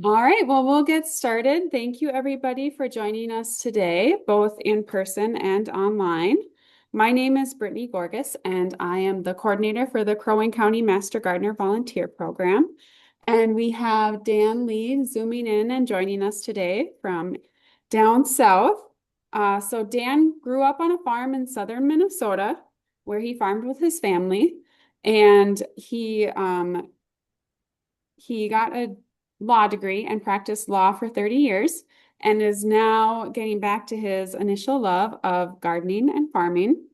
All right, well, we'll get started. Thank you, everybody, for joining us today, both in person and online. My name is Brittany Gorgas, and I am the coordinator for the Crow Wing County Master Gardener Volunteer Program. And we have Dan Lee zooming in and joining us today from down south. So Dan grew up on a farm in southern Minnesota where he farmed with his family, and he got a law degree and practiced law for 30 years and is now getting back to his initial love of gardening and farming.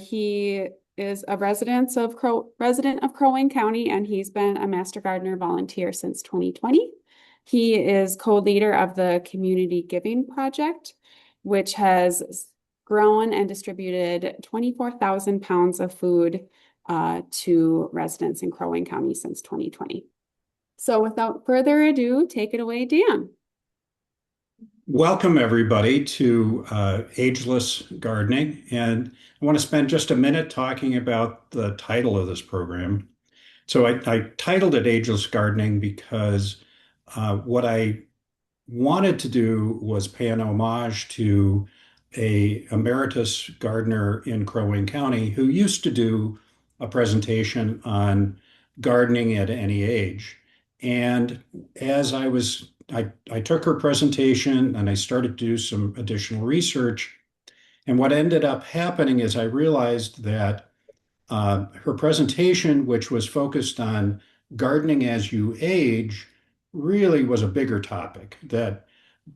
He is a resident of Crow Wing County, and he's been a Master Gardener volunteer since 2020. He is co-leader of the Community Giving Project, which has grown and distributed 24,000 pounds of food to residents in Crow Wing County since 2020. So without further ado, take it away, Dan. Welcome, everybody, to Ageless Gardening. And I want to spend just a minute talking about the title of this program. So I titled it Ageless Gardening because what I wanted to do was pay an homage to a emeritus gardener in Crow Wing County who used to do a presentation on gardening at any age. And as I took her presentation and I started to do some additional research. And what ended up happening is I realized that her presentation, which was focused on gardening as you age, really was a bigger topic, that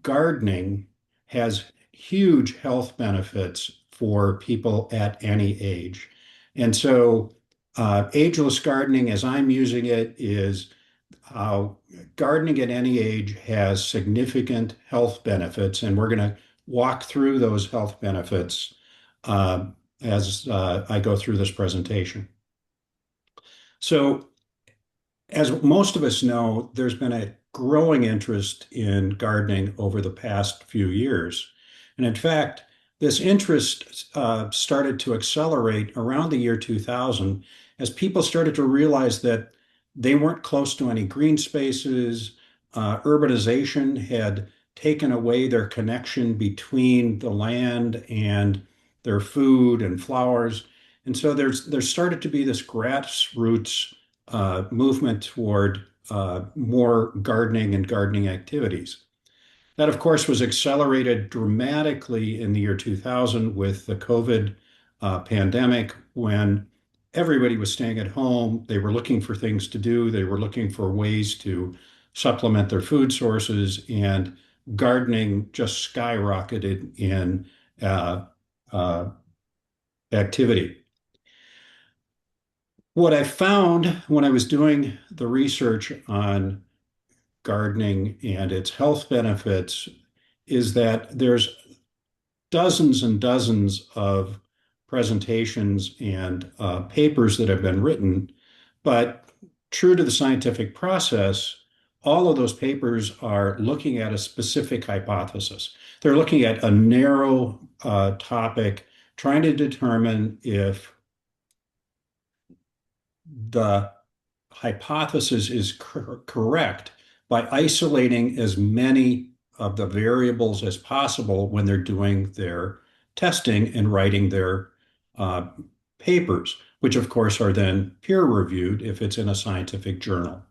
gardening has huge health benefits for people at any age. And so, ageless gardening, as I'm using it, is gardening at any age has significant health benefits, and we're going to walk through those health benefits as I go through this presentation. So, as most of us know, there's been a growing interest in gardening over the past few years. And in fact, this interest started to accelerate around the year 2000 as people started to realize that they weren't close to any green spaces. Urbanization had taken away their connection between the land and their food and flowers. And so there's started to be this grassroots movement toward more gardening and gardening activities. That, of course, was accelerated dramatically in the year 2000 with the COVID pandemic when everybody was staying at home. They were looking for things to do. They were looking for ways to supplement their food sources, and gardening just skyrocketed in uh, uh, activity. What I found when I was doing the research on gardening and its health benefits is that there's dozens and dozens of presentations and papers that have been written, but true to the scientific process, all of those papers are looking at a specific hypothesis. They're looking at a narrow topic, trying to determine if the hypothesis is correct by isolating as many of the variables as possible when they're doing their testing and writing their uh, papers, which of course are then peer reviewed if it's in a scientific journal.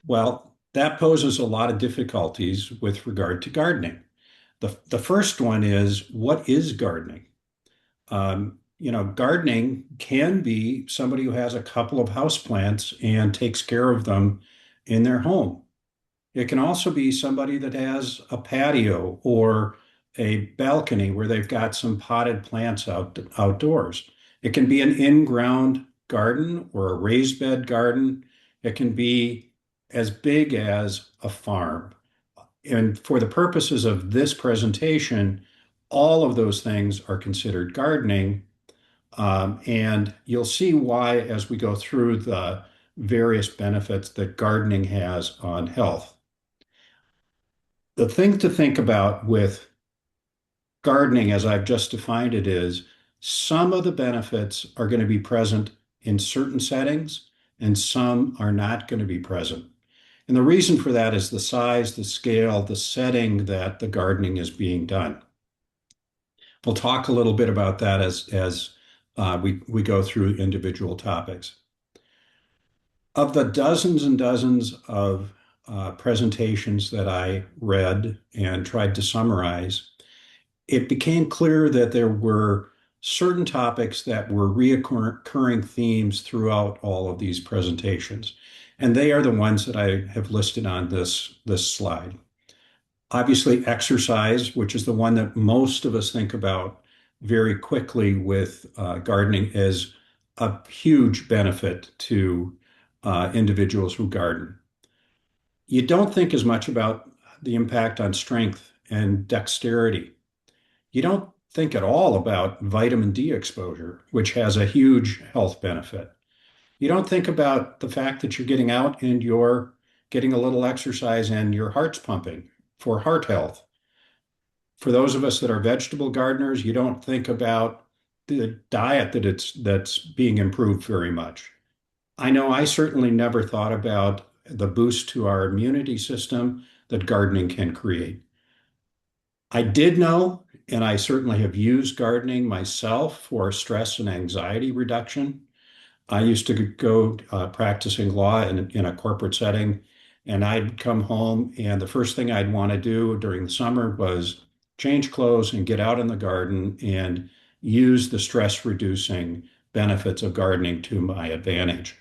Well, that poses a lot of difficulties with regard to gardening. The first one is, what is gardening? Gardening can be somebody who has a couple of houseplants and takes care of them in their home. It can also be somebody that has a patio or a balcony where they've got some potted plants outdoors. It can be an in-ground garden or a raised bed garden. It can be as big as a farm. And for the purposes of this presentation, all of those things are considered gardening. And you'll see why as we go through the various benefits that gardening has on health. The thing to think about with gardening, as I've just defined it, is some of the benefits are going to be present in certain settings, and some are not going to be present. And the reason for that is the size, the scale, the setting that the gardening is being done. We'll talk a little bit about that as we go through individual topics. Of the dozens and dozens of presentations that I read and tried to summarize, it became clear that there were certain topics that were reoccurring themes throughout all of these presentations. And they are the ones that I have listed on this slide. Obviously, exercise, which is the one that most of us think about very quickly with gardening as a huge benefit to individuals who garden. You don't think as much about the impact on strength and dexterity. You don't think at all about vitamin D exposure, which has a huge health benefit. You don't think about the fact that you're getting out and you're getting a little exercise and your heart's pumping for heart health. For those of us that are vegetable gardeners, you don't think about the diet that's being improved very much. I know I certainly never thought about the boost to our immunity system that gardening can create. I did know, and I certainly have used gardening myself for stress and anxiety reduction. I used to go practicing law in a corporate setting, and I'd come home, and the first thing I'd want to do during the summer was change clothes and get out in the garden and use the stress reducing benefits of gardening to my advantage.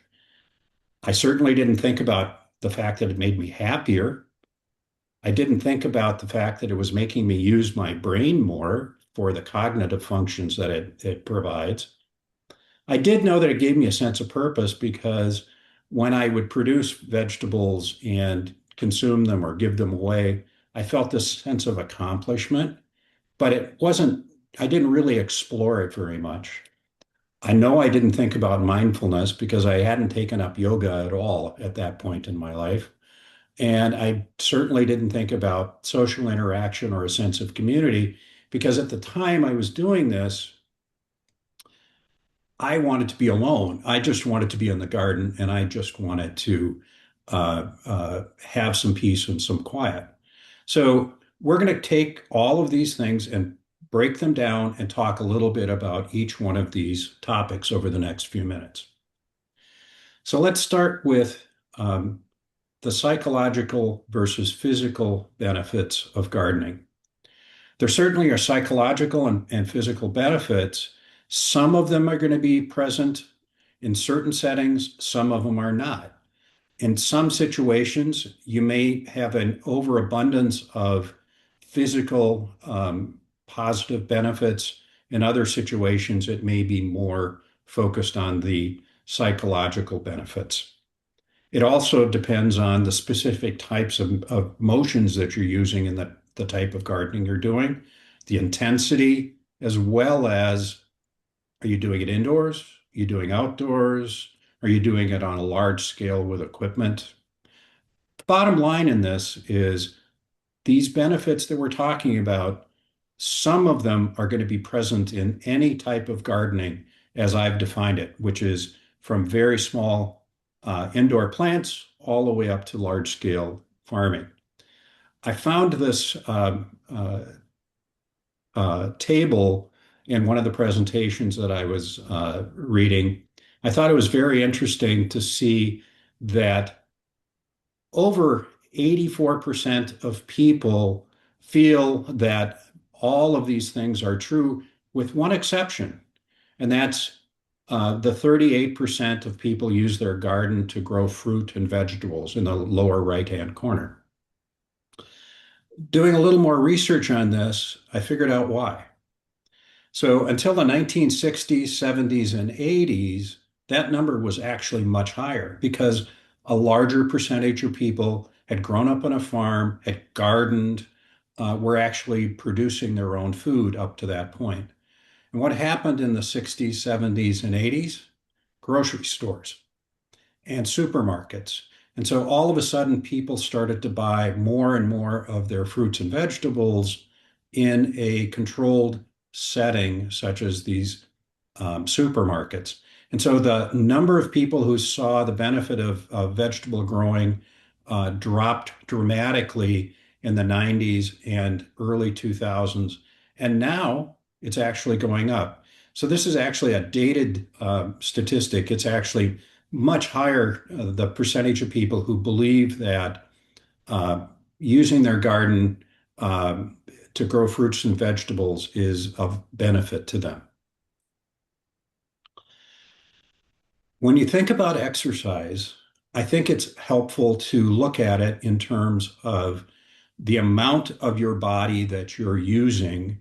I certainly didn't think about the fact that it made me happier. I didn't think about the fact that it was making me use my brain more for the cognitive functions that it provides. I did know that it gave me a sense of purpose because when I would produce vegetables and consume them or give them away, I felt this sense of accomplishment, but I didn't really explore it very much. I know I didn't think about mindfulness because I hadn't taken up yoga at all at that point in my life. And I certainly didn't think about social interaction or a sense of community because at the time I was doing this, I wanted to be alone. I just wanted to be in the garden and I just wanted to have some peace and some quiet. So we're going to take all of these things and break them down and talk a little bit about each one of these topics over the next few minutes. So let's start with the psychological versus physical benefits of gardening. There certainly are psychological and physical benefits. Some of them are going to be present in certain settings, some of them are not. In some situations, you may have an overabundance of physical positive benefits. In other situations, it may be more focused on the psychological benefits. It also depends on the specific types of motions that you're using in the type of gardening you're doing, the intensity, as well as are you doing it indoors? Are you doing outdoors? Are you doing it on a large scale with equipment? The bottom line in this is these benefits that we're talking about, some of them are going to be present in any type of gardening as I've defined it, which is from very small indoor plants all the way up to large scale farming. I found this table in one of the presentations that I was reading. I thought it was very interesting to see that over 84% of people feel that all of these things are true, with one exception, and that's the 38% of people use their garden to grow fruit and vegetables in the lower right-hand corner. Doing a little more research on this, I figured out why. So until the 1960s, 70s, and 80s, that number was actually much higher because a larger percentage of people had grown up on a farm, had gardened, were actually producing their own food up to that point. And what happened in the 60s, 70s, and 80s? Grocery stores and supermarkets. And so all of a sudden, people started to buy more and more of their fruits and vegetables in a controlled setting, such as these supermarkets. And so the number of people who saw the benefit of vegetable growing dropped dramatically in the 90s and early 2000s. And now it's actually going up. So this is actually a dated statistic. It's actually much higher, the percentage of people who believe that uh, using their garden to grow fruits and vegetables is of benefit to them. When you think about exercise, I think it's helpful to look at it in terms of the amount of your body that you're using,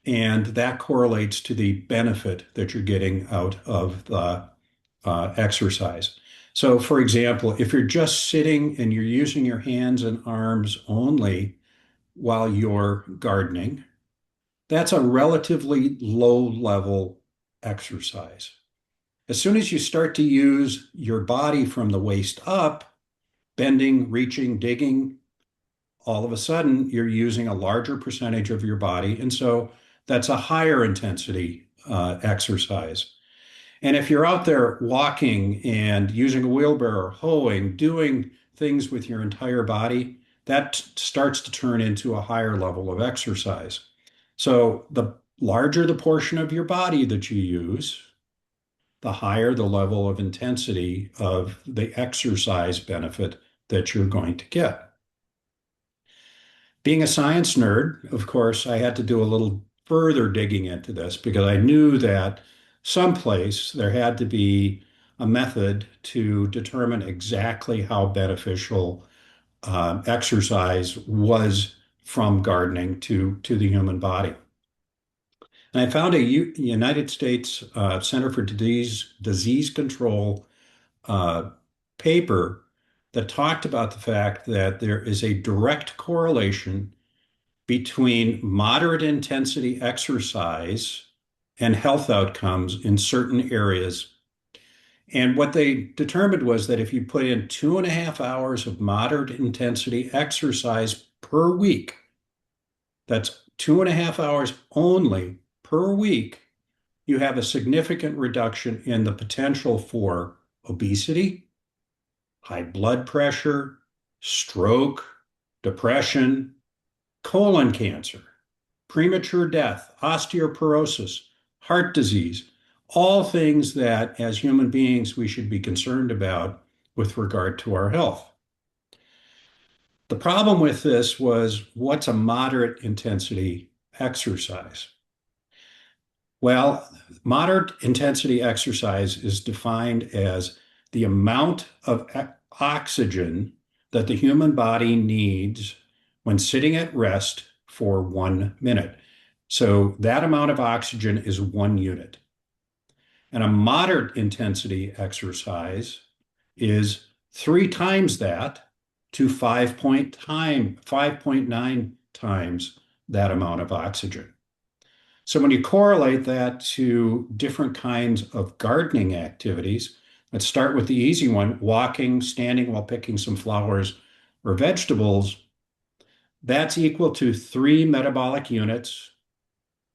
and that correlates to the benefit that you're getting out of the exercise. So, for example, if you're just sitting and you're using your hands and arms only while you're gardening, that's a relatively low level exercise. As soon as you start to use your body from the waist up, bending, reaching, digging, all of a sudden you're using a larger percentage of your body. And so that's a higher intensity exercise. And if you're out there walking and using a wheelbarrow, hoeing, doing things with your entire body, that starts to turn into a higher level of exercise. So the larger the portion of your body that you use, the higher the level of intensity of the exercise benefit that you're going to get. Being a science nerd, of course, I had to do a little further digging into this because I knew that someplace there had to be a method to determine exactly how beneficial exercise was from gardening to the human body. And I found a United States Center for Disease Control uh, paper that talked about the fact that there is a direct correlation between moderate intensity exercise and health outcomes in certain areas. And what they determined was that if you put in 2.5 hours of moderate intensity exercise per week, that's 2.5 hours only per week, you have a significant reduction in the potential for obesity, high blood pressure, stroke, depression, colon cancer, premature death, osteoporosis, heart disease, all things that as human beings we should be concerned about with regard to our health. The problem with this was what's a moderate intensity exercise? Well, moderate intensity exercise is defined as the amount of oxygen that the human body needs when sitting at rest for 1 minute. So that amount of oxygen is 1 unit. And a moderate intensity exercise is 3 times that to 5.9 times that amount of oxygen. So when you correlate that to different kinds of gardening activities, let's start with the easy one, walking, standing while picking some flowers or vegetables. That's equal to 3 metabolic units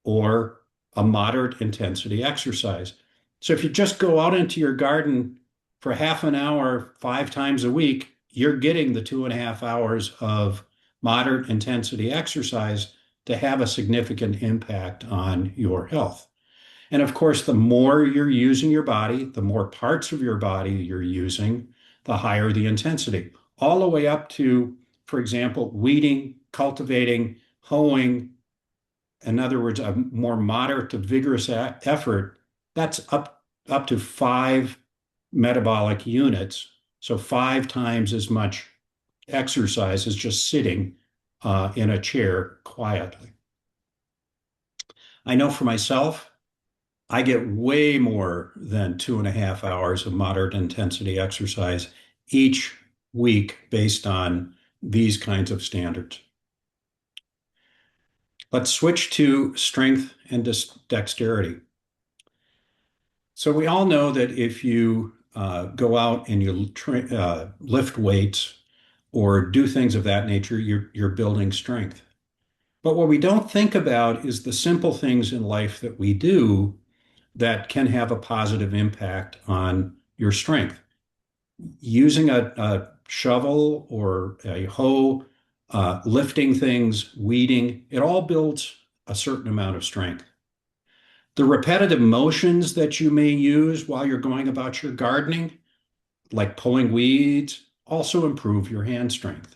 or a moderate intensity exercise. So if you just go out into your garden for half an hour, 5 times a week, you're getting the 2.5 hours of moderate intensity exercise to have a significant impact on your health. And of course, the more you're using your body, the more parts of your body you're using, the higher the intensity, all the way up to, for example, weeding, cultivating, hoeing. In other words, a more moderate to vigorous effort, that's up to 5 metabolic units. So 5 times as much exercise as just sitting in a chair quietly. I know for myself, I get way more than 2.5 hours of moderate intensity exercise each week based on these kinds of standards. Let's switch to strength and dexterity. So we all know that if you go out and you lift weights or do things of that nature, you're building strength. But what we don't think about is the simple things in life that we do that can have a positive impact on your strength. Using a shovel or a hoe, lifting things, weeding, it all builds a certain amount of strength. The repetitive motions that you may use while you're going about your gardening, like pulling weeds, also improve your hand strength.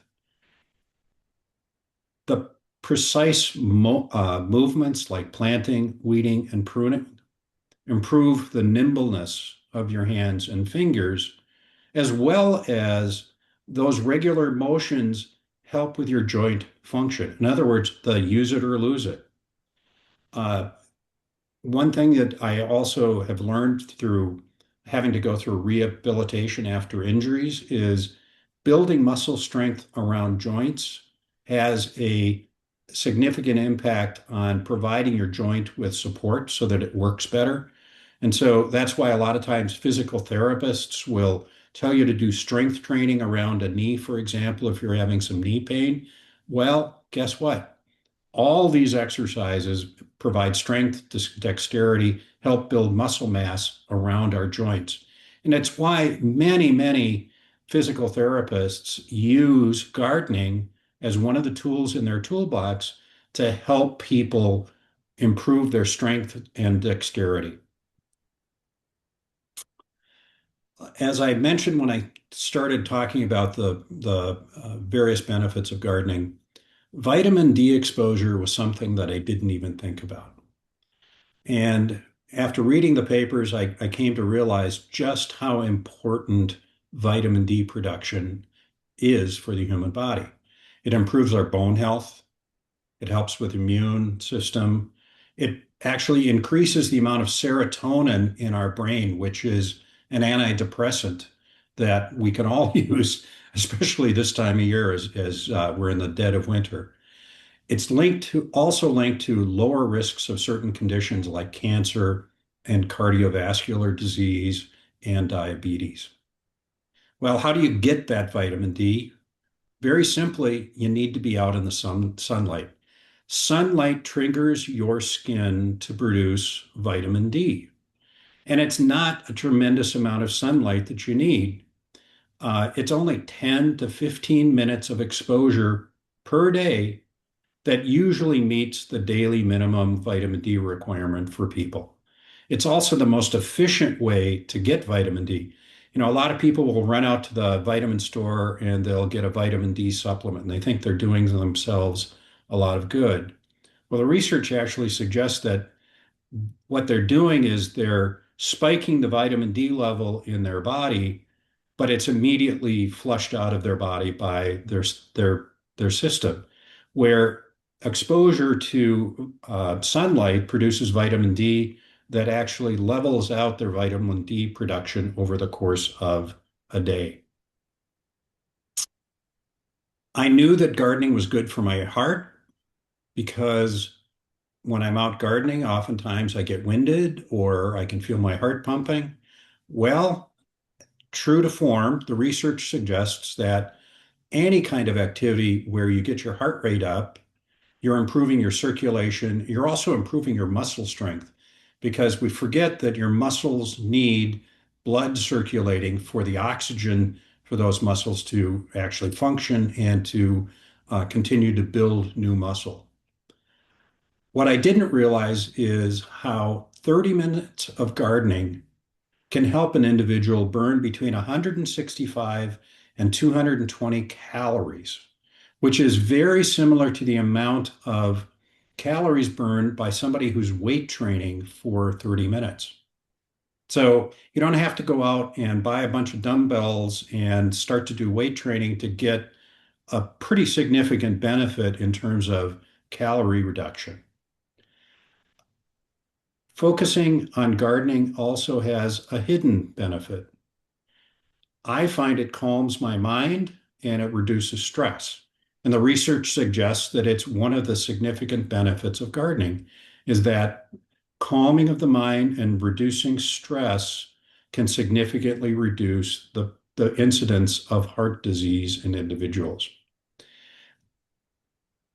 The precise movements like planting, weeding, and pruning improve the nimbleness of your hands and fingers, as well as those regular motions help with your joint function. In other words, the use it or lose it. Uh, One thing that I also have learned through having to go through rehabilitation after injuries is building muscle strength around joints has a significant impact on providing your joint with support so that it works better. And so that's why a lot of times physical therapists will tell you to do strength training around a knee, for example, if you're having some knee pain. Well, guess what? All these exercises provide strength, dexterity, help build muscle mass around our joints. And it's why many, many physical therapists use gardening as one of the tools in their toolbox to help people improve their strength and dexterity. As I mentioned when I started talking about the various benefits of gardening, vitamin D exposure was something that I didn't even think about. And after reading the papers, I came to realize just how important vitamin D production is for the human body. It improves our bone health. It helps with the immune system. It actually increases the amount of serotonin in our brain, which is an antidepressant that we can all use, especially this time of year as we're in the dead of winter. It's also linked to lower risks of certain conditions like cancer and cardiovascular disease and diabetes. Well, how do you get that vitamin D? Very simply, you need to be out in the sunlight. Sunlight triggers your skin to produce vitamin D. And it's not a tremendous amount of sunlight that you need. It's only 10 to 15 minutes of exposure per day that usually meets the daily minimum vitamin D requirement for people. It's also the most efficient way to get vitamin D. You know, a lot of people will run out to the vitamin store and they'll get a vitamin D supplement and they think they're doing themselves a lot of good. Well, the research actually suggests that what they're doing is they're spiking the vitamin D level in their body, but it's immediately flushed out of their body by their system, where exposure to sunlight produces vitamin D that actually levels out their vitamin D production over the course of a day. I knew that gardening was good for my heart because when I'm out gardening, oftentimes I get winded or I can feel my heart pumping. Well, true to form, the research suggests that any kind of activity where you get your heart rate up, you're improving your circulation, you're also improving your muscle strength because we forget that your muscles need blood circulating for the oxygen for those muscles to actually function and to continue to build new muscle. What I didn't realize is how 30 minutes of gardening can help an individual burn between 165 and 220 calories, which is very similar to the amount of calories burned by somebody who's weight training for 30 minutes. So you don't have to go out and buy a bunch of dumbbells and start to do weight training to get a pretty significant benefit in terms of calorie reduction. Focusing on gardening also has a hidden benefit. I find it calms my mind and it reduces stress. And the research suggests that it's one of the significant benefits of gardening is that calming of the mind and reducing stress can significantly reduce the incidence of heart disease in individuals.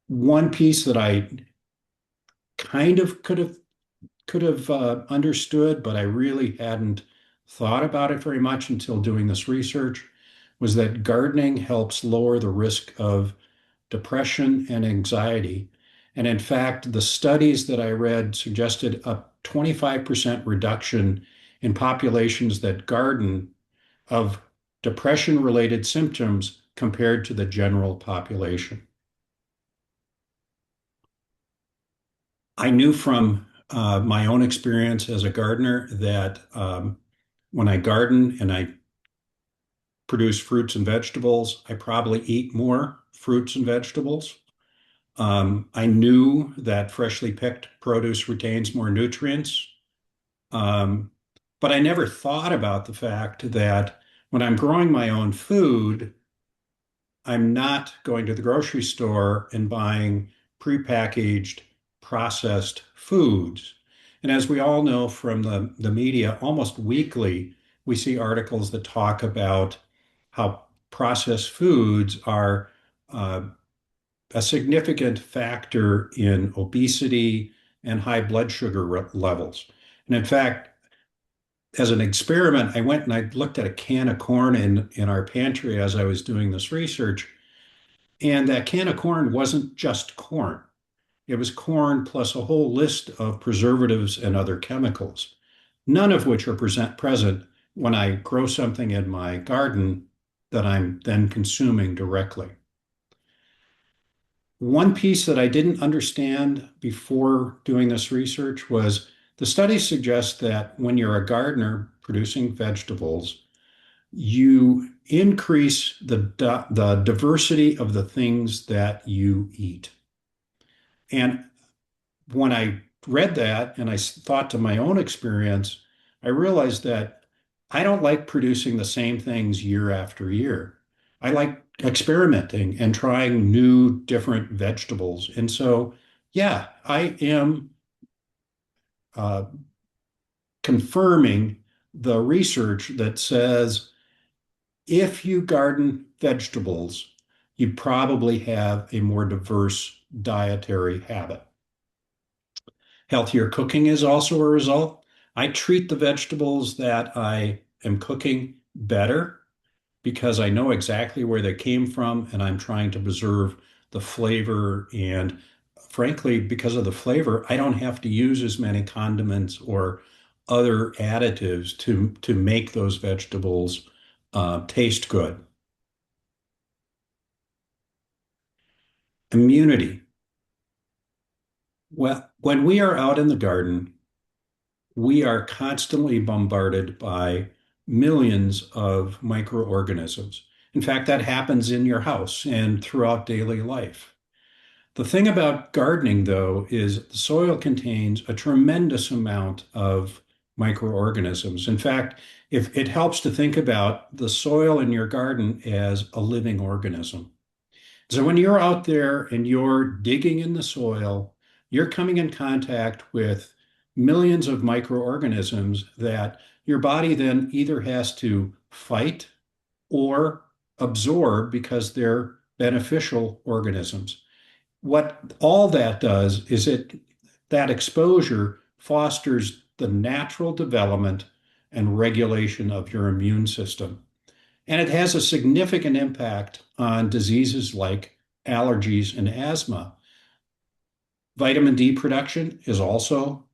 One piece that I kind of could have could have understood, but I really hadn't thought about it very much until doing this research, was that gardening helps lower the risk of depression and anxiety. And in fact, the studies that I read suggested a 25% reduction in populations that garden of depression-related symptoms compared to the general population. I knew from my own experience as a gardener that when I garden and I produce fruits and vegetables, I probably eat more fruits and vegetables. I knew that freshly picked produce retains more nutrients, um, but I never thought about the fact that when I'm growing my own food, I'm not going to the grocery store and buying prepackaged processed foods. And as we all know from the media, almost weekly, we see articles that talk about how processed foods are uh, a significant factor in obesity and high blood sugar levels. And in fact, as an experiment, I went and I looked at a can of corn in our pantry as I was doing this research. And that can of corn wasn't just corn. It was corn plus a whole list of preservatives and other chemicals, none of which are present when I grow something in my garden that I'm then consuming directly. One piece that I didn't understand before doing this research was the studies suggest that when you're a gardener producing vegetables, you increase the diversity of the things that you eat. And when I read that and I thought to my own experience, I realized that I don't like producing the same things year after year. I like experimenting and trying new, different vegetables. And so, yeah, I am uh, confirming the research that says if you garden vegetables, you probably have a more diverse dietary habit. Healthier cooking is also a result. I treat the vegetables that I am cooking better because I know exactly where they came from and I'm trying to preserve the flavor. And frankly, because of the flavor, I don't have to use as many condiments or other additives to make those vegetables taste good. Immunity. Well, when we are out in the garden, we are constantly bombarded by millions of microorganisms. In fact, that happens in your house and throughout daily life. The thing about gardening, though, is the soil contains a tremendous amount of microorganisms. In fact, if it helps to think about the soil in your garden as a living organism. So when you're out there and you're digging in the soil, you're coming in contact with millions of microorganisms that your body then either has to fight or absorb because they're beneficial organisms. What all that does is that exposure fosters the natural development and regulation of your immune system. And it has a significant impact on diseases like allergies and asthma. Vitamin D production is also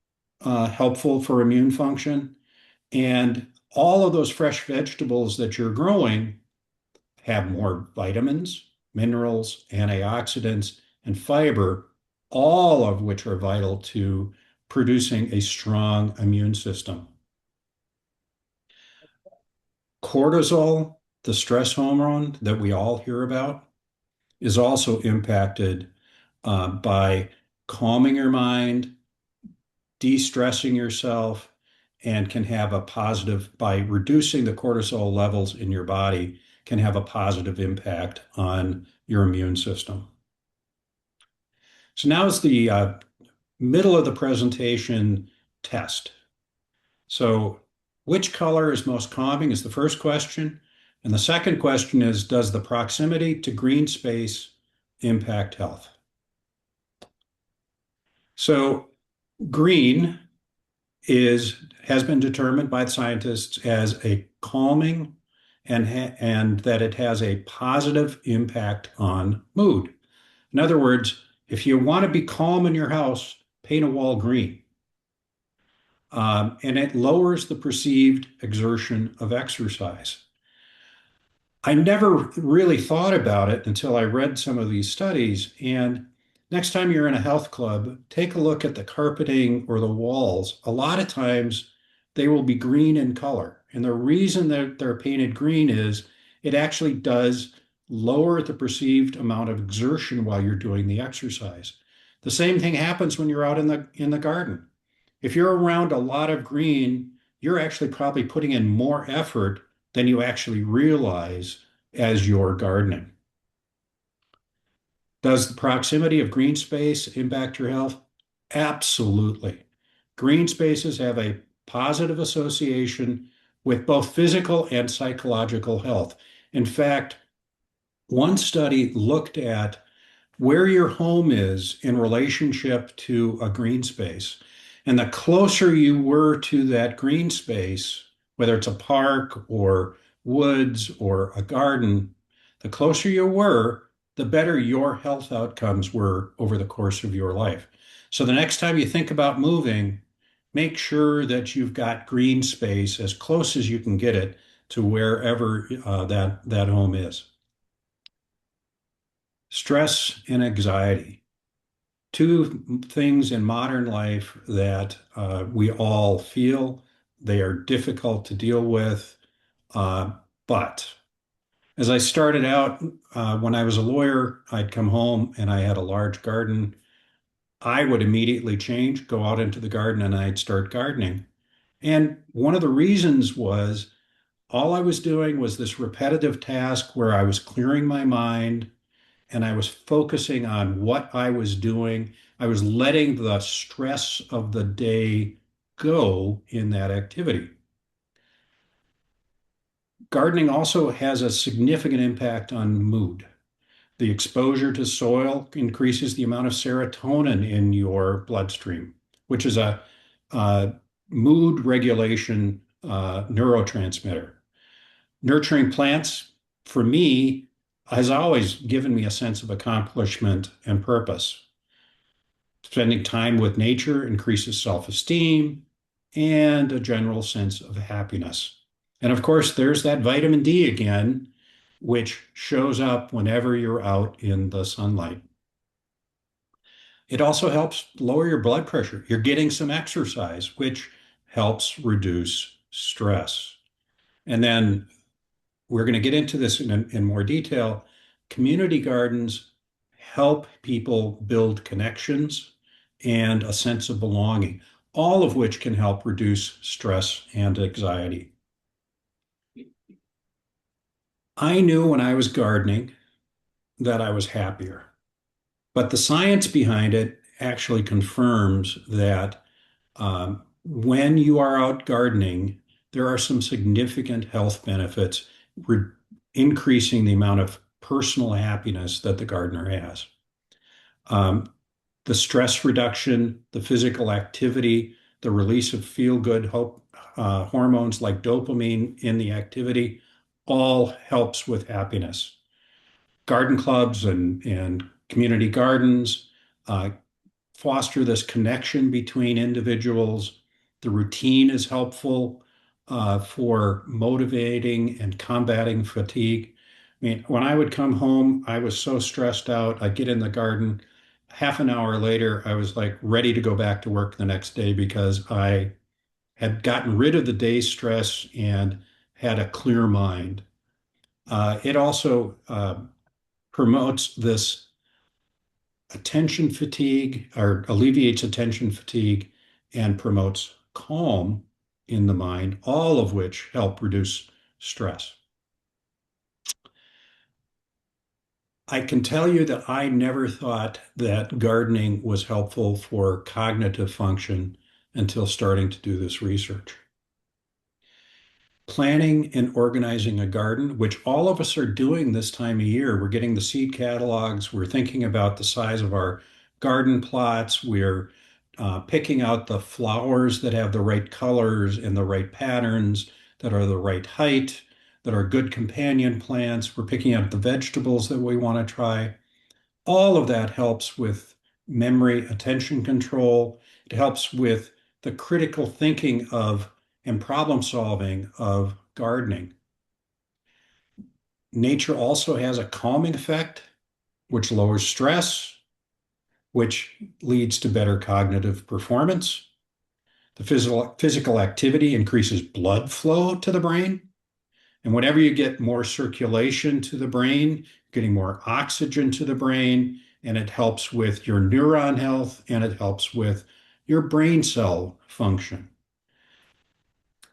helpful for immune function. And all of those fresh vegetables that you're growing have more vitamins, minerals, antioxidants, and fiber, all of which are vital to producing a strong immune system. Cortisol, the stress hormone that we all hear about, is also impacted by calming your mind, de-stressing yourself, and can have a positive, by reducing the cortisol levels in your body, can have a positive impact on your immune system. So now is the middle of the presentation test. So which color is most calming is the first question. And the second question is, does the proximity to green space impact health? So green is has been determined by the scientists as a calming and that it has a positive impact on mood. In other words, if you want to be calm in your house, paint a wall green. And it lowers the perceived exertion of exercise. I never really thought about it until I read some of these studies. And next time you're in a health club, take a look at the carpeting or the walls. A lot of times they will be green in color. And the reason that they're painted green is it actually does lower the perceived amount of exertion while you're doing the exercise. The same thing happens when you're out in the garden. If you're around a lot of green, you're actually probably putting in more effort than you actually realize as you're gardening. Does the proximity of green space impact your health? Absolutely. Green spaces have a positive association with both physical and psychological health. In fact, one study looked at where your home is in relationship to a green space. And the closer you were to that green space, whether it's a park or woods or a garden, the closer you were, the better your health outcomes were over the course of your life. So the next time you think about moving, make sure that you've got green space as close as you can get it to wherever that home is. Stress and anxiety, two things in modern life that we all feel. They are difficult to deal with. But as I started out, when I was a lawyer, I'd come home and I had a large garden. I would immediately change, go out into the garden, and I'd start gardening. And one of the reasons was all I was doing was this repetitive task where I was clearing my mind and I was focusing on what I was doing. I was letting the stress of the day go in that activity. Gardening also has a significant impact on mood. The exposure to soil increases the amount of serotonin in your bloodstream, which is a mood regulation neurotransmitter. Nurturing plants, for me, has always given me a sense of accomplishment and purpose. Spending time with nature increases self-esteem and a general sense of happiness. And of course, there's that vitamin D again, which shows up whenever you're out in the sunlight. It also helps lower your blood pressure. You're getting some exercise, which helps reduce stress. And then we're going to get into this in more detail. Community gardens help people build connections and a sense of belonging, all of which can help reduce stress and anxiety. I knew when I was gardening that I was happier, but the science behind it actually confirms that when you are out gardening, there are some significant health benefits, increasing the amount of personal happiness that the gardener has. Um, the stress reduction, the physical activity, the release of feel-good hormones like dopamine in the activity, all helps with happiness. Garden clubs and community gardens uh, foster this connection between individuals. The routine is helpful for motivating and combating fatigue. I mean, when I would come home, I was so stressed out. I'd get in the garden. Half an hour later, I was like ready to go back to work the next day because I had gotten rid of the day's stress and had a clear mind. It also promotes this attention fatigue or alleviates attention fatigue and promotes calm in the mind, all of which help reduce stress. I can tell you that I never thought that gardening was helpful for cognitive function until starting to do this research. Planning and organizing a garden, which all of us are doing this time of year. We're getting the seed catalogs. We're thinking about the size of our garden plots. We're picking out the flowers that have the right colors and the right patterns, that are the right height, that are good companion plants. We're picking out the vegetables that we want to try. All of that helps with memory, attention control. It helps with the critical thinking of and problem solving of gardening. Nature also has a calming effect, which lowers stress, which leads to better cognitive performance. The physical activity increases blood flow to the brain. And whenever you get more circulation to the brain, getting more oxygen to the brain, and it helps with your neuron health and it helps with your brain cell function.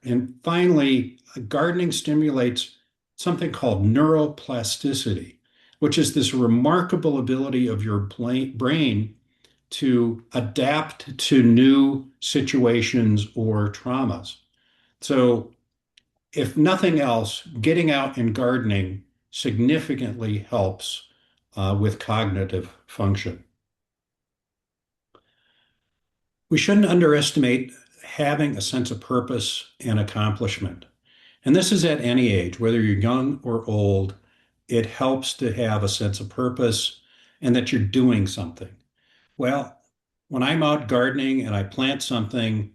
And finally, gardening stimulates something called neuroplasticity, which is this remarkable ability of your brain to adapt to new situations or traumas. So, if nothing else, getting out and gardening significantly helps with cognitive function. We shouldn't underestimate having a sense of purpose and accomplishment. And this is at any age, whether you're young or old, it helps to have a sense of purpose and that you're doing something. Well, when I'm out gardening and I plant something,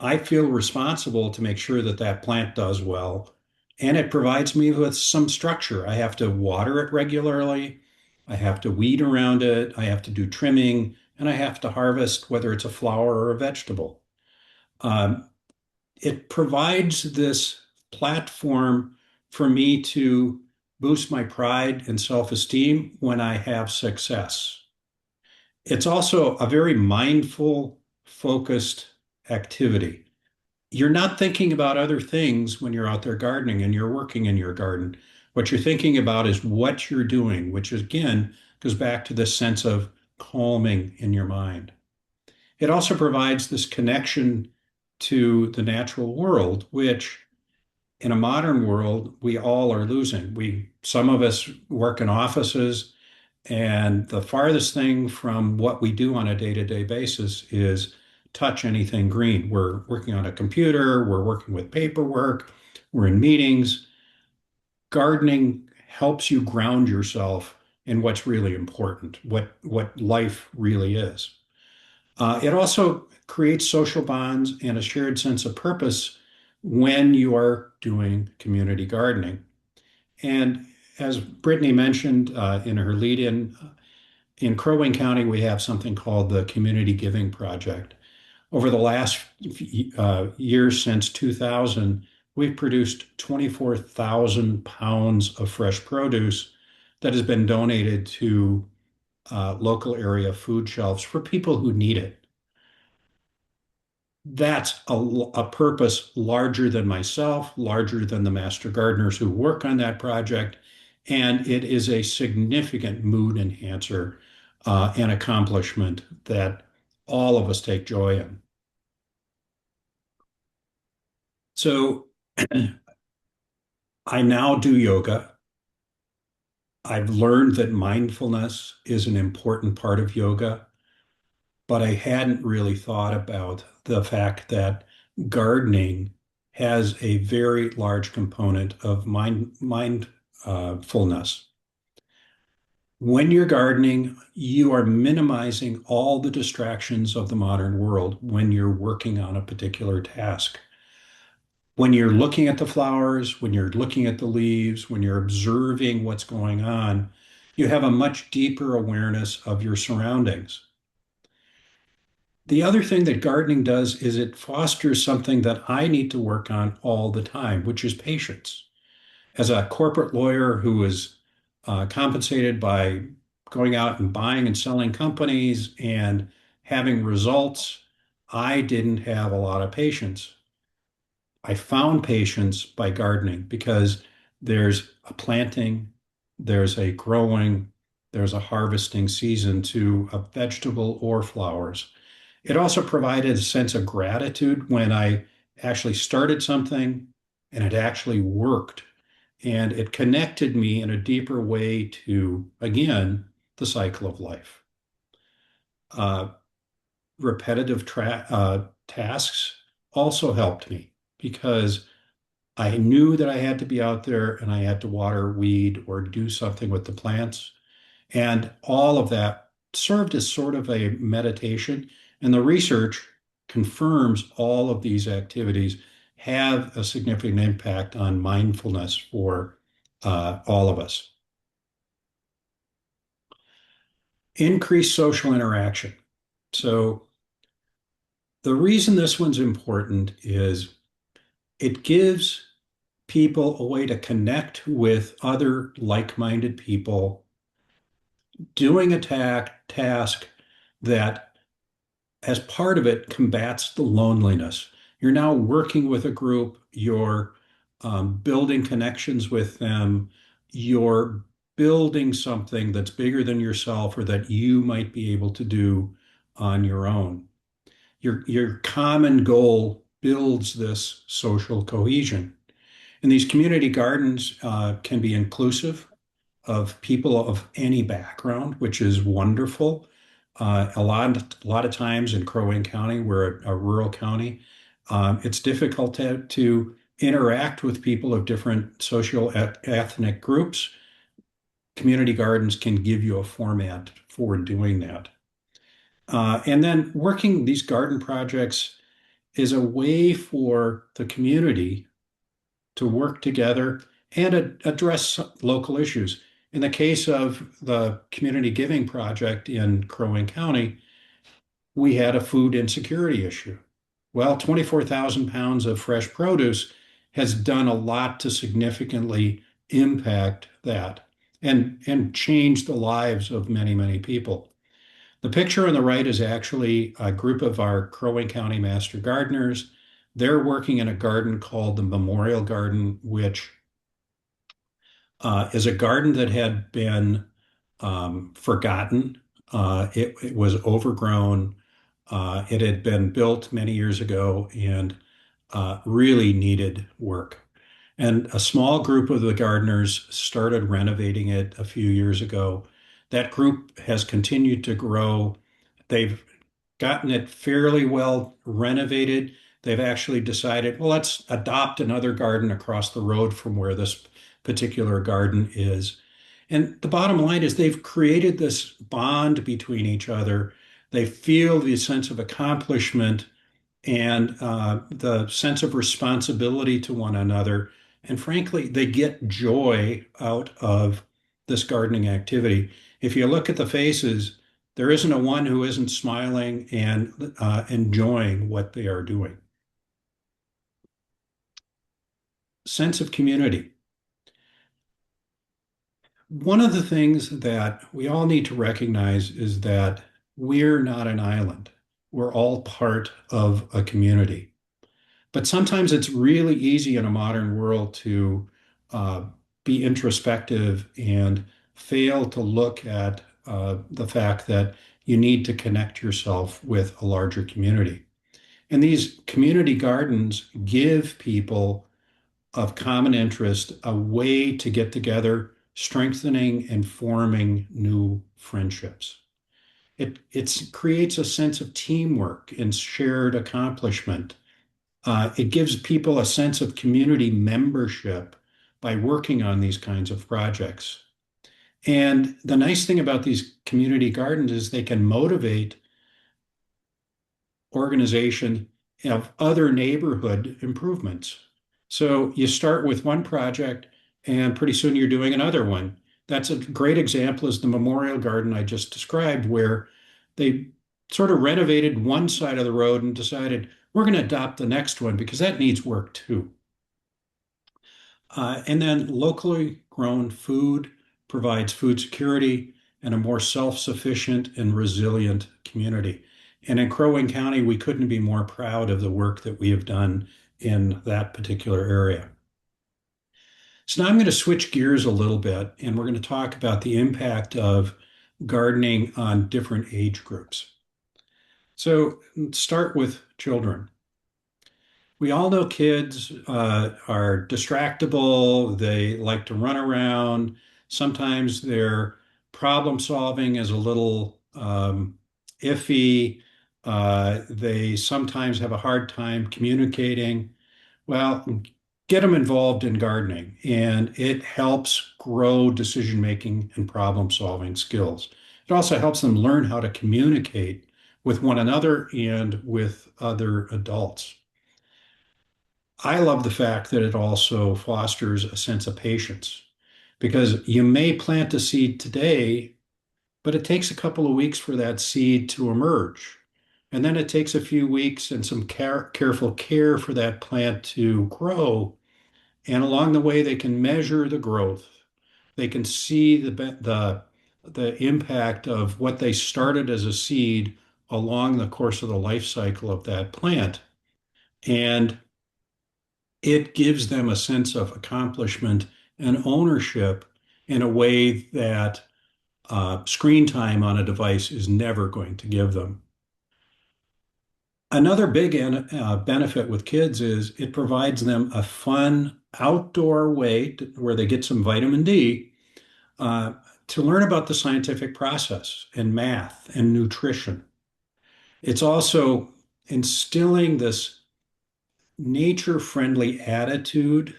I feel responsible to make sure that that plant does well. And it provides me with some structure. I have to water it regularly. I have to weed around it. I have to do trimming and I have to harvest, whether it's a flower or a vegetable. Um, it provides this platform for me to boost my pride and self-esteem when I have success. It's also a very mindful, focused activity. You're not thinking about other things when you're out there gardening and you're working in your garden. What you're thinking about is what you're doing, which again goes back to this sense of calming in your mind. It also provides this connection to the natural world, which in a modern world, we all are losing. Some of us work in offices, and the farthest thing from what we do on a day-to-day basis is touch anything green. We're working on a computer, we're working with paperwork, we're in meetings. Gardening helps you ground yourself in what's really important, what life really is. It also creates social bonds and a shared sense of purpose when you are doing community gardening. And as Brittany mentioned in her lead in Crow Wing County, we have something called the Community Giving Project. Over the last years since 2000, we've produced 24,000 pounds of fresh produce that has been donated to local area food shelves for people who need it. That's a purpose larger than myself, larger than the master gardeners who work on that project. And it is a significant mood enhancer and accomplishment that all of us take joy in. So I now do yoga. I've learned that mindfulness is an important part of yoga, but I hadn't really thought about the fact that gardening has a very large component of mindfulness. When you're gardening, you are minimizing all the distractions of the modern world when you're working on a particular task. When you're looking at the flowers, when you're looking at the leaves, when you're observing what's going on, you have a much deeper awareness of your surroundings. The other thing that gardening does is it fosters something that I need to work on all the time, which is patience. As a corporate lawyer who is compensated by going out and buying and selling companies and having results, I didn't have a lot of patience. I found patience by gardening because there's a planting, there's a growing, there's a harvesting season to a vegetable or flowers. It also provided a sense of gratitude when I actually started something and it actually worked. And it connected me in a deeper way to, again, the cycle of life. Uh, repetitive tasks also helped me because I knew that I had to be out there and I had to water, weed, or do something with the plants. And all of that served as sort of a meditation. And the research confirms all of these activities have a significant impact on mindfulness for all of us. Increased social interaction. So, the reason this one's important is it gives people a way to connect with other like-minded people doing a task that, as part of it, combats the loneliness. You're now working with a group, you're building connections with them, you're building something that's bigger than yourself or that you might be able to do on your own. Your common goal builds this social cohesion. And these community gardens can be inclusive of people of any background, which is wonderful. A lot of times in Crow Wing County, we're a rural county. It's difficult to interact with people of different social ethnic groups. Community gardens can give you a format for doing that. And then working these garden projects is a way for the community to work together and address local issues. In the case of the Community Giving Project in Crow Wing County, we had a food insecurity issue. Well, 24,000 pounds of fresh produce has done a lot to significantly impact that and change the lives of many, many people. The picture on the right is actually a group of our Crow Wing County Master Gardeners. They're working in a garden called the Memorial Garden, which is a garden that had been forgotten. It was overgrown. It had been built many years ago and really needed work. And a small group of the gardeners started renovating it a few years ago. That group has continued to grow. They've gotten it fairly well renovated. They've actually decided, well, let's adopt another garden across the road from where this particular garden is. And the bottom line is they've created this bond between each other. They feel the sense of accomplishment and the sense of responsibility to one another. And frankly, they get joy out of this gardening activity. If you look at the faces, there isn't a one who isn't smiling and enjoying what they are doing. Sense of community. One of the things that we all need to recognize is that we're not an island. We're all part of a community. But sometimes it's really easy in a modern world to uh, be introspective and fail to look at the fact that you need to connect yourself with a larger community. And these community gardens give people of common interest a way to get together, strengthening and forming new friendships. It creates a sense of teamwork and shared accomplishment. It gives people a sense of community membership by working on these kinds of projects. And the nice thing about these community gardens is they can motivate organization of other neighborhood improvements. So you start with one project and pretty soon you're doing another one. That's a great example is the memorial garden I just described, where they sort of renovated one side of the road and decided we're going to adopt the next one because that needs work too. And then locally grown food provides food security and a more self-sufficient and resilient community. And in Crow Wing County, we couldn't be more proud of the work that we have done in that particular area. So now I'm going to switch gears a little bit, and we're going to talk about the impact of gardening on different age groups. So let's start with children. We all know kids are distractible. They like to run around. Sometimes their problem solving is a little iffy. They sometimes have a hard time communicating. Well, get them involved in gardening, and it helps grow decision-making and problem-solving skills. It also helps them learn how to communicate with one another and with other adults. I love the fact that it also fosters a sense of patience because you may plant a seed today, but it takes a couple of weeks for that seed to emerge. And then it takes a few weeks and some careful care for that plant to grow. And along the way, they can measure the growth. They can see the impact of what they started as a seed along the course of the life cycle of that plant. And it gives them a sense of accomplishment and ownership in a way that screen time on a device is never going to give them. Another big benefit with kids is it provides them a fun outdoor way where they get some vitamin D uh, to learn about the scientific process and math and nutrition. It's also instilling this nature-friendly attitude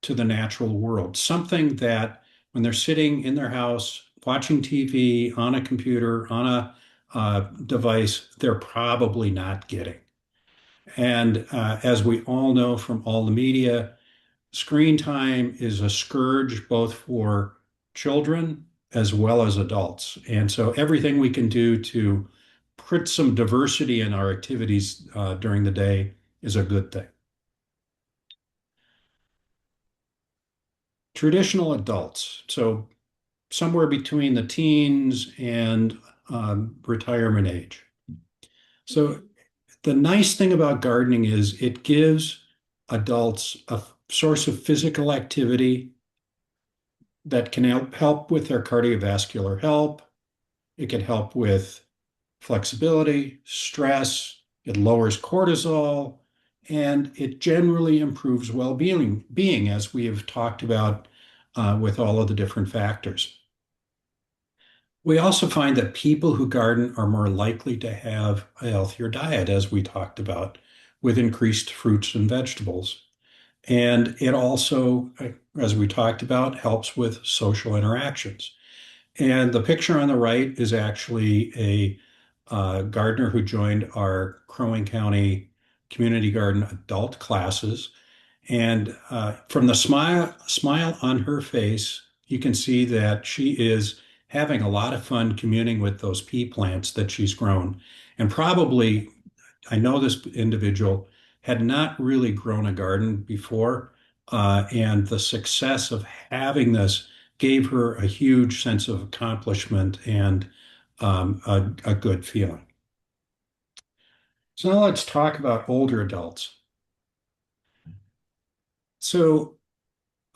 to the natural world, something that when they're sitting in their house watching TV on a computer, on a device, they're probably not getting. And as we all know from all the media, screen time is a scourge both for children as well as adults. And so everything we can do to put some diversity in our activities during the day is a good thing. Traditional adults, so somewhere between the teens and retirement age. So the nice thing about gardening is it gives adults a source of physical activity that can help with their cardiovascular health. It can help with flexibility, stress. It lowers cortisol, and it generally improves well-being, as we have talked about with all of the different factors. We also find that people who garden are more likely to have a healthier diet, as we talked about, with increased fruits and vegetables. And it also, as we talked about, helps with social interactions. And the picture on the right is actually a gardener who joined our Crow Wing County Community Garden adult classes. And from the smile on her face, you can see that she is having a lot of fun communing with those pea plants that she's grown. And probably, I know this individual had not really grown a garden before, and the success of having this gave her a huge sense of accomplishment and a good feeling. So now let's talk about older adults. So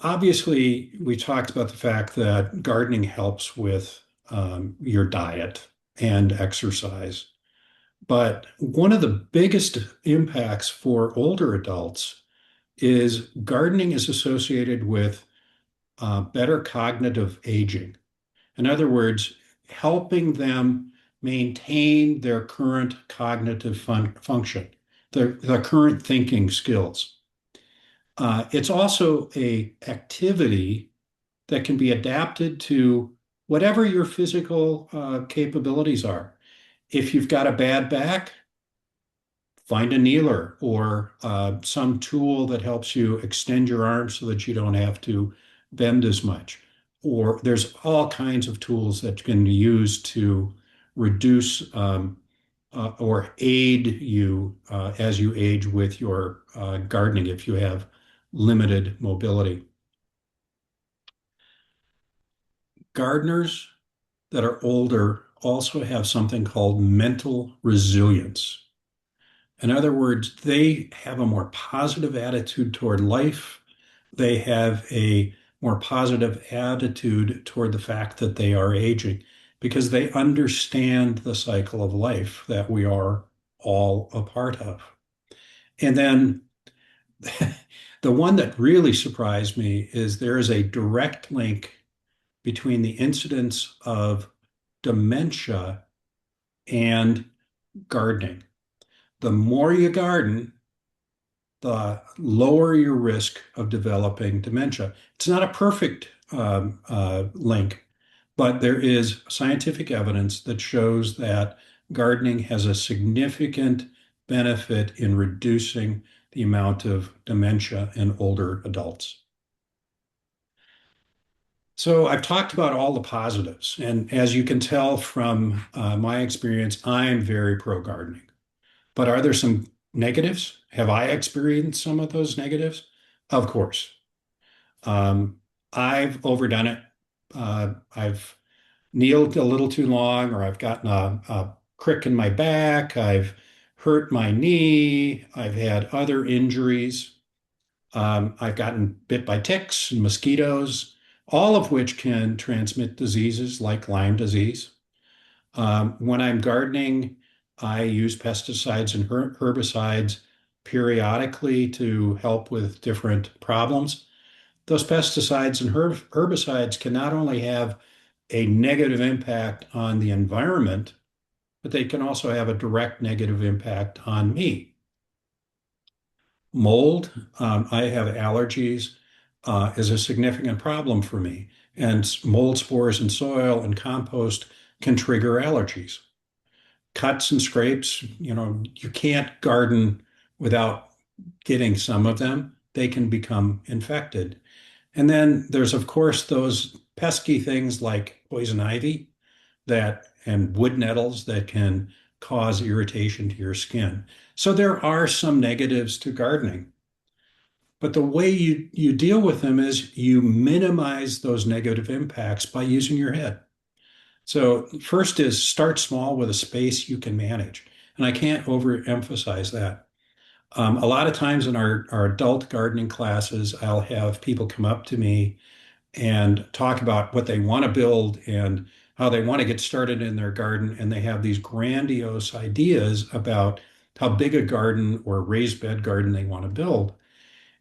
obviously, we talked about the fact that gardening helps with your diet and exercise. But one of the biggest impacts for older adults is gardening is associated with better cognitive aging. In other words, helping them maintain their current cognitive function, their current thinking skills. It's also a activity that can be adapted to whatever your physical capabilities are. If you've got a bad back, find a kneeler or some tool that helps you extend your arms so that you don't have to bend as much. Or there's all kinds of tools that can be used to reduce or aid you as you age with your gardening if you have limited mobility. Gardeners that are older also have something called mental resilience. In other words, they have a more positive attitude toward life. They have a more positive attitude toward the fact that they are aging because they understand the cycle of life that we are all a part of. And then the one that really surprised me is there is a direct link between the incidence of dementia and gardening. The more you garden, the lower your risk of developing dementia. It's not a perfect link, but there is scientific evidence that shows that gardening has a significant benefit in reducing the amount of dementia in older adults. So I've talked about all the positives, and as you can tell from my experience, I'm very pro gardening. But are there some negatives? Have I experienced some of those negatives? Of course. Um, I've overdone it. I've kneeled a little too long, or I've gotten a crick in my back. I've hurt my knee. I've had other injuries. I've gotten bit by ticks and mosquitoes, all of which can transmit diseases like Lyme disease. When I'm gardening, I use pesticides and herbicides periodically to help with different problems. Those pesticides and herbicides can not only have a negative impact on the environment, but they can also have a direct negative impact on me. Mold, I have allergies, is a significant problem for me. And mold spores in soil and compost can trigger allergies. Cuts and scrapes, you can't garden without getting some of them. They can become infected. And then there's, of course, those pesky things like poison ivy and wood nettles that can cause irritation to your skin. So there are some negatives to gardening. But the way you deal with them is you minimize those negative impacts by using your head. So first is start small with a space you can manage. And I can't overemphasize that. A lot of times in our adult gardening classes, I'll have people come up to me and talk about what they want to build and how they want to get started in their garden. And they have these grandiose ideas about how big a garden or raised bed garden they want to build.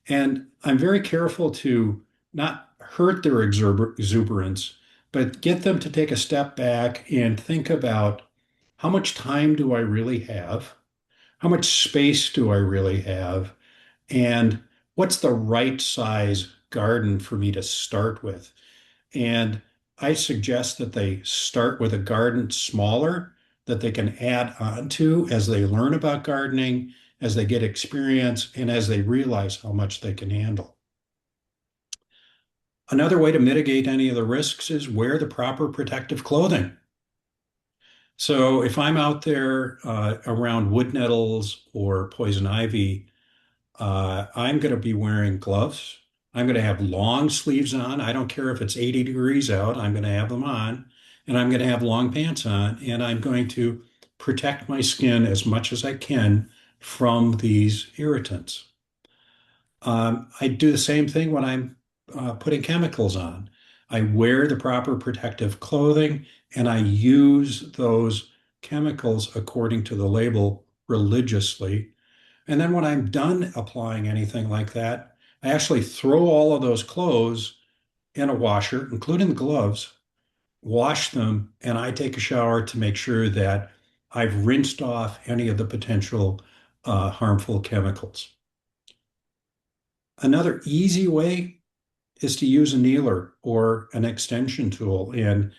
And I'm very careful to not hurt their exuberance, but get them to take a step back and think about how much time do I really have? How much space do I really have? And what's the right size garden for me to start with? And I suggest that they start with a garden smaller that they can add on to as they learn about gardening, as they get experience, and as they realize how much they can handle. Another way to mitigate any of the risks is wear the proper protective clothing. So if I'm out there around wood nettles or poison ivy, I'm going to be wearing gloves. I'm going to have long sleeves on. I don't care if it's 80 degrees out, I'm going to have them on. And I'm going to have long pants on. And I'm going to protect my skin as much as I can from these irritants. I do the same thing when I'm putting chemicals on. I wear the proper protective clothing and I use those chemicals according to the label religiously. And then when I'm done applying anything like that, I actually throw all of those clothes in a washer, including the gloves, wash them, and I take a shower to make sure that I've rinsed off any of the potential harmful chemicals. Another easy way is to use a kneeler or an extension tool. And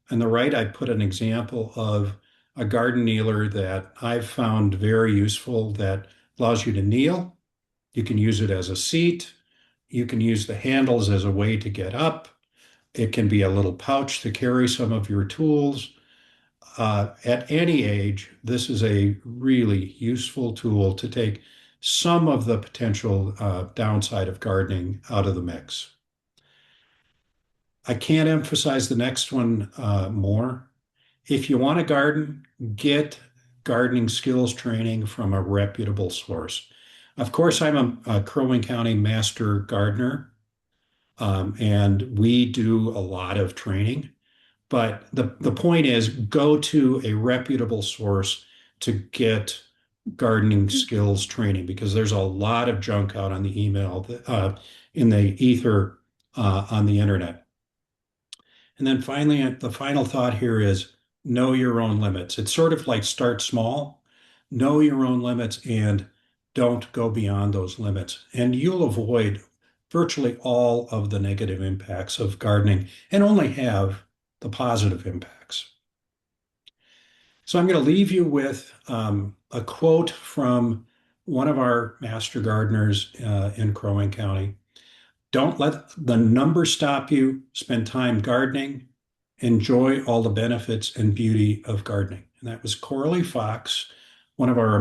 on the right, I put an example of a garden kneeler that I've found very useful that allows you to kneel. You can use it as a seat. You can use the handles as a way to get up. It can be a little pouch to carry some of your tools. At any age, this is a really useful tool to take some of the potential downside of gardening out of the mix. I can't emphasize the next one more. If you want to garden, get gardening skills training from a reputable source. Of course, I'm a Crow Wing County master gardener, and we do a lot of training. But the point is, go to a reputable source to get gardening skills training because there's a lot of junk out on the in the ether, on the internet. And then finally, the final thought here is know your own limits. It's sort of like start small. know your own limits and don't go beyond those limits. And you'll avoid virtually all of the negative impacts of gardening and only have the positive impacts. So I'm going to leave you with a quote from one of our master gardeners in Crow Wing County. Don't let the numbers stop you. Spend time gardening. Enjoy all the benefits and beauty of gardening. And that was Coralie Fox, one of our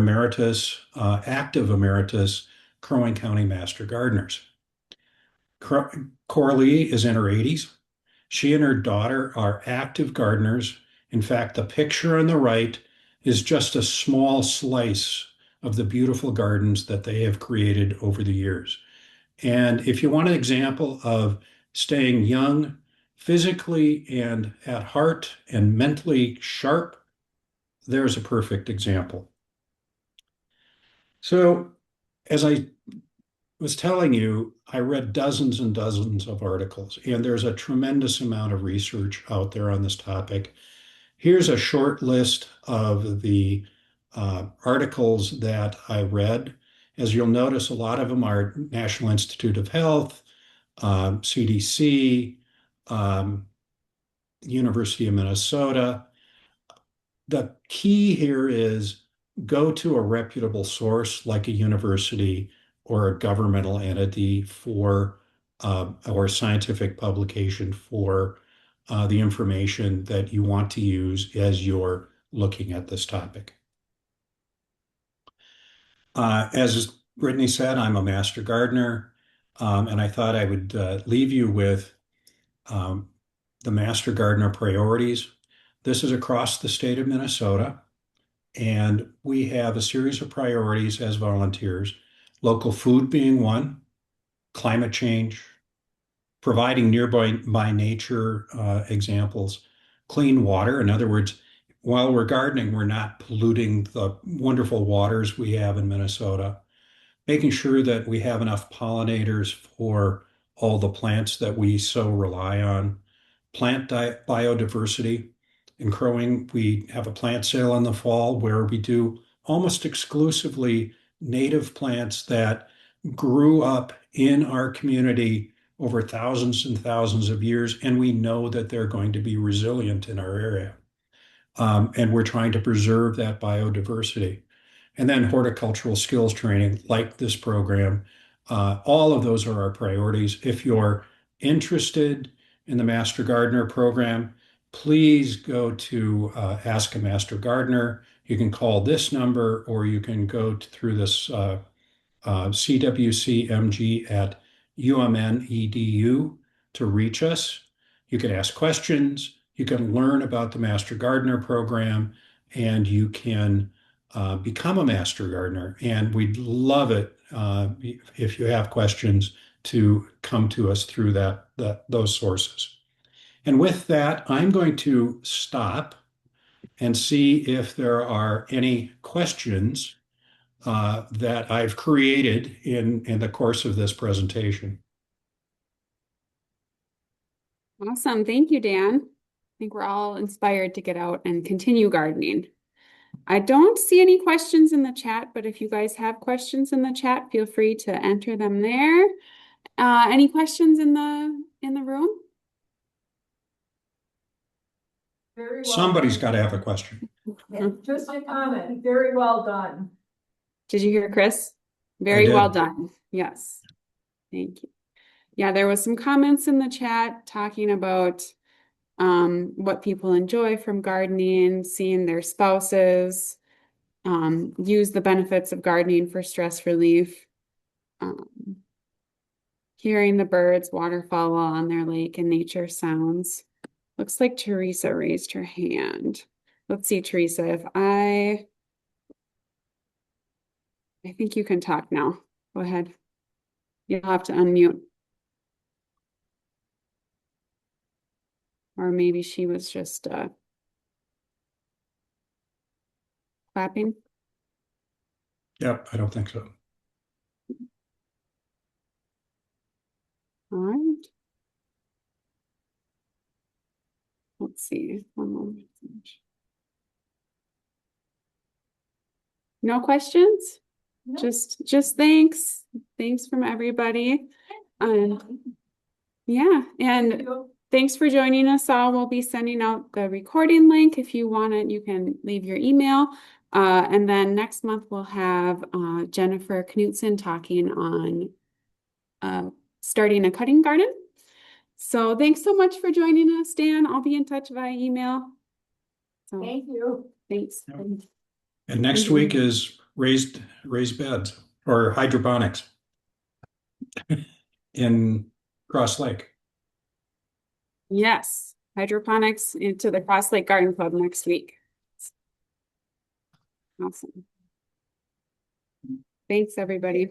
active emeritus Crow Wing County master gardeners. Coralie is in her 80s. She and her daughter are active gardeners. In fact, the picture on the right is just a small slice of the beautiful gardens that they have created over the years. And if you want an example of staying young, physically and at heart and mentally sharp, there's a perfect example. So, as I was telling you, I read dozens and dozens of articles, and there's a tremendous amount of research out there on this topic. Here's a short list of the articles that I read. As you'll notice, a lot of them are National Institute of Health, CDC, um, University of Minnesota. The key here is go to a reputable source like a university or a governmental entity for or scientific publication for the information that you want to use as you're looking at this topic. As Brittany said, I'm a master gardener, and I thought I would leave you with um, the Master Gardener priorities. This is across the state of Minnesota, and we have a series of priorities as volunteers, local food being one, climate change, providing nearby by nature examples, clean water. In other words, while we're gardening, we're not polluting the wonderful waters we have in Minnesota, making sure that we have enough pollinators for all the plants that we so rely on. Plant biodiversity. In Crow Wing, we have a plant sale in the fall where we do almost exclusively native plants that grew up in our community over thousands and thousands of years, and we know that they're going to be resilient in our area. And we're trying to preserve that biodiversity. And then horticultural skills training, like this program. All of those are our priorities. If you're interested in the Master Gardener program, please go to Ask a Master Gardener. You can call this number or you can go through this cwcmg@umn.edu to reach us. You can ask questions, you can learn about the Master Gardener program, and you can become a Master Gardener. And we'd love it if you have questions to come to us through those sources. And with that, I'm going to stop and see if there are any questions that I've created in the course of this presentation. Awesome. Thank you, Dan. I think we're all inspired to get out and continue gardening. I don't see any questions in the chat, but if you guys have questions in the chat, feel free to enter them there. Any questions in the room? Very well Somebody's done. got to have a question. Yeah, just a comment. Very well done. Did you hear Chris? I Very well did. done. Yes. Thank you. Yeah, there was some comments in the chat talking about what people enjoy from gardening, seeing their spouses, use the benefits of gardening for stress relief, um, hearing the birds waterfowl on their lake and nature sounds. Looks like Teresa raised her hand. Let's see, Teresa, I think you can talk now. Go ahead. You'll have to unmute. Or maybe she was just clapping. Yep, I don't think so. All right. Let's see. One moment. No questions? No. Just thanks. Thanks from everybody. Yeah, and thanks for joining us all. We'll be sending out the recording link. If you want it, you can leave your email. And then next month we'll have Jennifer Knutson talking on starting a cutting garden. So thanks so much for joining us, Dan. I'll be in touch via email. So Thank you. thanks. And next week is raised beds or hydroponics in Cross Lake. Yes, hydroponics into the Cross Lake Garden Club next week. Awesome. Thanks, everybody.